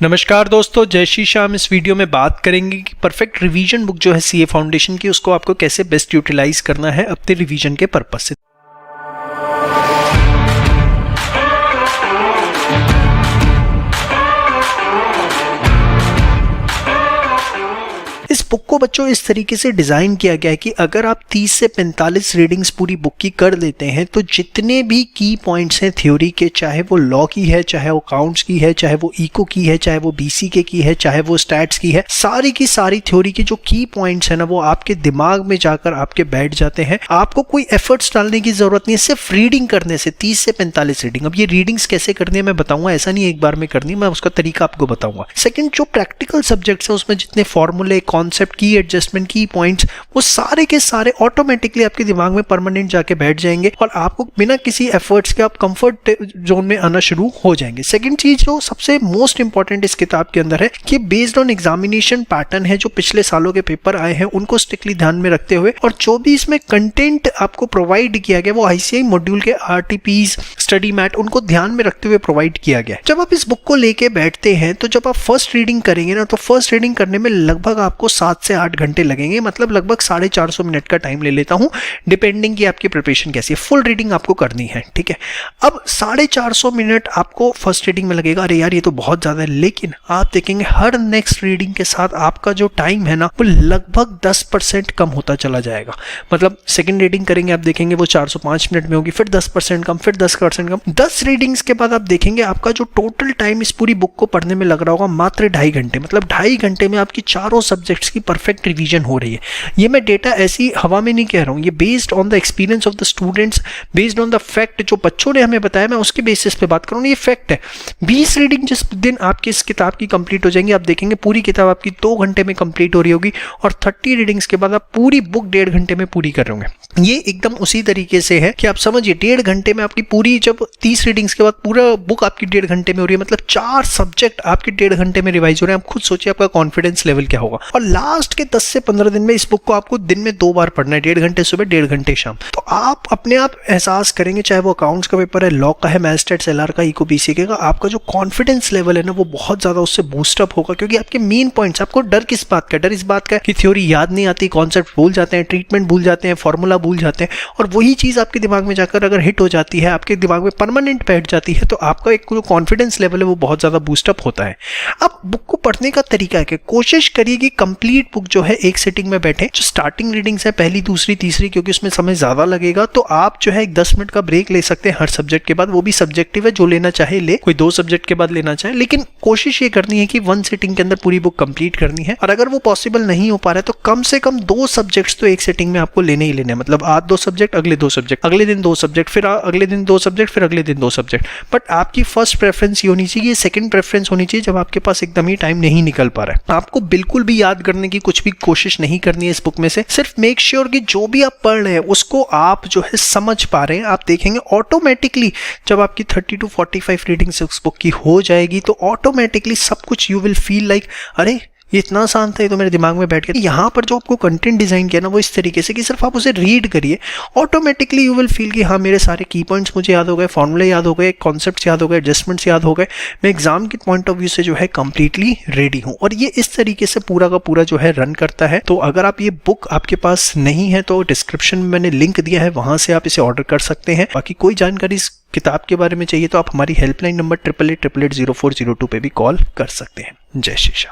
नमस्कार दोस्तों, जय श्री श्याम। इस वीडियो में बात करेंगे कि परफेक्ट रिवीजन बुक जो है सीए फाउंडेशन की, उसको आपको कैसे बेस्ट यूटिलाइज करना है अपने रिवीजन के पर्पस से। इस बुक को बच्चों इस तरीके से डिज़ाइन किया गया है कि अगर आप 30 से 45 रीडिंग्स पूरी बुक की कर लेते हैं तो जितने भी की पॉइंट्स हैं थ्योरी के, चाहे वो लॉ की है, चाहे वो अकाउंट्स की है, चाहे वो इको की है, चाहे वो बीसीके की है, चाहे वो स्टैट्स की है, सारी की सारी थ्योरी के जो की पॉइंट्स है ना, वो आपके दिमाग में जाकर आपके बैठ जाते हैं। आपको कोई एफर्ट्स डालने की जरूरत नहीं है, सिर्फ रीडिंग करने से 30 से 45 रीडिंग। अब ये रीडिंग्स कैसे करनी है मैं बताऊंगा, ऐसा नहीं एक बार में करनी है, मैं उसका तरीका आपको बताऊंगा। सेकंड, जो प्रैक्टिकल सब्जेक्ट्स है उसमें जितने फॉर्मूले, कॉन्सेप्ट, की एडजस्टमेंट, की पॉइंट्स, वो सारे के सारे ऑटोमेटिकली आपके दिमाग में परमानेंट जाके बैठ जाएंगे और आपको बिना किसी एफर्ट्स के आप कंफर्ट जोन में आना शुरू हो जाएंगे। सेकंड चीज जो सबसे मोस्ट इंपॉर्टेंट इस किताब के अंदर है कि बेस्ड ऑन एग्जामिनेशन पैटर्न है, जो पिछले सालों के पेपर आए हैं उनको स्ट्रिक्टली ध्यान में रखते हुए, और जो भी इसमें कंटेंट आपको प्रोवाइड किया गया वो आईसीआई मॉड्यूल के आरटीपीज, स्टडी मैट, उनको ध्यान में रखते हुए प्रोवाइड किया गया है। जब आप इस बुक को लेके बैठते हैं तो जब आप फर्स्ट रीडिंग करेंगे ना, तो फर्स्ट रीडिंग करने में लगभग आपको 7 से 8 घंटे लगेंगे, मतलब लगभग 450 मिनट का टाइम ले लेता हूं, डिपेंडिंग कि आपकी प्रिपरेशन कैसी है। फुल रीडिंग आपको करनी है, ठीक है। अब 450 मिनट आपको फर्स्ट रीडिंग में लगेगा, अरे यार ये तो बहुत ज्यादा है, लेकिन आप देखेंगे हर नेक्स्ट रीडिंग के साथ आपका जो टाइम है ना वो लगभग 10% कम होता चला जाएगा। मतलब सेकंड रीडिंग करेंगे, आप देखेंगे वो 405 मिनट में होगी, फिर 10% कम, फिर 10% कम। 10 रीडिंग्स के बाद आप देखेंगे आपका जो टोटल टाइम इस पूरी बुक को पढ़ने में लग रहा होगा मात्र 2.5 घंटे। मतलब 2.5 घंटे में आपकी चारों सब्जेक्ट्स की परफेक्ट रिवीजन हो रही है। ये मैं डेटा ऐसी हवा में नहीं कह रहा हूं, ये based on the experience of the students, based on the fact जो बच्चों ने हमें बताया, मैं उसके बेसिस पे बात कर रहा हूं। ये फैक्ट है। 20 रीडिंग जिस दिन आपकी इस किताब की कंप्लीट हो जाएंगी, आप देखेंगे पूरी किताब आपकी 2 घंटे में कंप्लीट हो रही होगी, और 30 रीडिंग्स के बाद आप पूरी बुक 1.5 घंटे में पूरी कर रहे होंगे। ये एकदम उसी तरीके से है कि आप समझिए 1.5 घंटे में आपकी पूरी, जब 30 रीडिंग्स के बाद पूरा बुक आपकी 1.5 घंटे में हो रही है, मतलब 4 सब्जेक्ट आपके 1.5 घंटे में रिवाइज हो रहे हैं। आप खुद सोचिए आपका कॉन्फिडेंस लेवल क्या होगा। और लास्ट के 10 से 15 दिन में इस बुक को आपको दिन में 2 बार पढ़ना है, 1.5 घंटे सुबह, 1.5 घंटे शाम। तो आप अपने आप एहसास करेंगे, चाहे वो अकाउंट्स का पेपर है, लॉ का है, मैथ्स, स्टैट्स, एलआर का, इको, बीसीके का, आपका जो कॉन्फिडेंस लेवल है ना वो बहुत ज्यादा उससे बूस्टअप होगा। क्योंकि आपके मेन पॉइंट्स, आपको डर किस बात का, डर इस बात का कि थ्योरी याद नहीं आती, कॉन्सेप्ट भूल जाते हैं, ट्रीटमेंट भूल जाते हैं, फॉर्मूला भूल जाते हैं, और वही चीज आपके दिमाग में जाकर अगर हिट हो जाती है, आपके दिमाग में परमानेंट बैठ जाती है, तो आपका एक जो कॉन्फिडेंस लेवल है वो बहुत ज्यादा बूस्टअप होता है। अब बुक को पढ़ने का तरीका है, कोशिश करिए कि कंप्लीट बुक जो है एक सिटिंग में बैठे। जो स्टार्टिंग रीडिंग्स है, पहली, दूसरी, तीसरी, क्योंकि उसमें समय ज्यादा लगेगा, तो आप जो है 10 मिनट का ब्रेक ले सकते हैं हर सब्जेक्ट के बाद। वो भी सब्जेक्टिव है, जो लेना चाहे ले, कोई 2 सब्जेक्ट के बाद लेना चाहे, लेकिन कोशिश ये करनी है कि 1 सिटिंग के अंदर पूरी बुक कंप्लीट करनी है। और अगर वो पॉसिबल नहीं हो पा रहा है तो कम से कम 2 सब्जेक्ट्स तो एक सिटिंग में आपको लेने ही लेने हैं। मतलब आज 2 सब्जेक्ट, अगले 2 सब्जेक्ट, अगले दिन 2 सब्जेक्ट, फिर अगले दिन 2 सब्जेक्ट, फिर अगले दिन 2 सब्जेक्ट। बट आपकी फर्स्ट प्रेफरेंस ये होनी चाहिए, सेकंड प्रेफरेंस होनी चाहिए जब आपके पास एकदम ही टाइम नहीं निकल पा रहा है। आपको बिल्कुल भी याद करने की कुछ भी कोशिश नहीं करनी है इस बुक में से। सिर्फ मेक श्योर कि जो भी आप पढ़ रहे हैं उसको आप जो है समझ पा रहे हैं। आप देखेंगे ऑटोमेटिकली जब आपकी 30 to 45 रीडिंग्स उस बुक की हो जाएगी तो ऑटोमेटिकली सब कुछ यू विल फील लाइक, अरे ये इतना आसान था, ये तो मेरे दिमाग में बैठ गया। यहाँ पर जो आपको कंटेंट डिजाइन किया ना वो इस तरीके से कि सिर्फ आप उसे रीड करिए, ऑटोमेटिकली यू विल फील कि हाँ मेरे सारे की पॉइंट्स मुझे याद हो गए, फॉर्मूले याद हो गए, कॉन्सेप्ट्स याद हो गए, एडजस्टमेंट्स याद हो गए, मैं एग्जाम के पॉइंट ऑफ व्यू से जो है कंप्लीटली रेडी हूँ। और ये इस तरीके से पूरा का पूरा जो है रन करता है। तो अगर आप ये बुक आपके पास नहीं है तो डिस्क्रिप्शन में मैंने लिंक दिया है, वहां से आप इसे ऑर्डर कर सकते हैं। बाकी कोई जानकारी इस किताब के बारे में चाहिए तो आप हमारी हेल्पलाइन नंबर 8888080402 पे भी कॉल कर सकते हैं। जय श्री श्याम।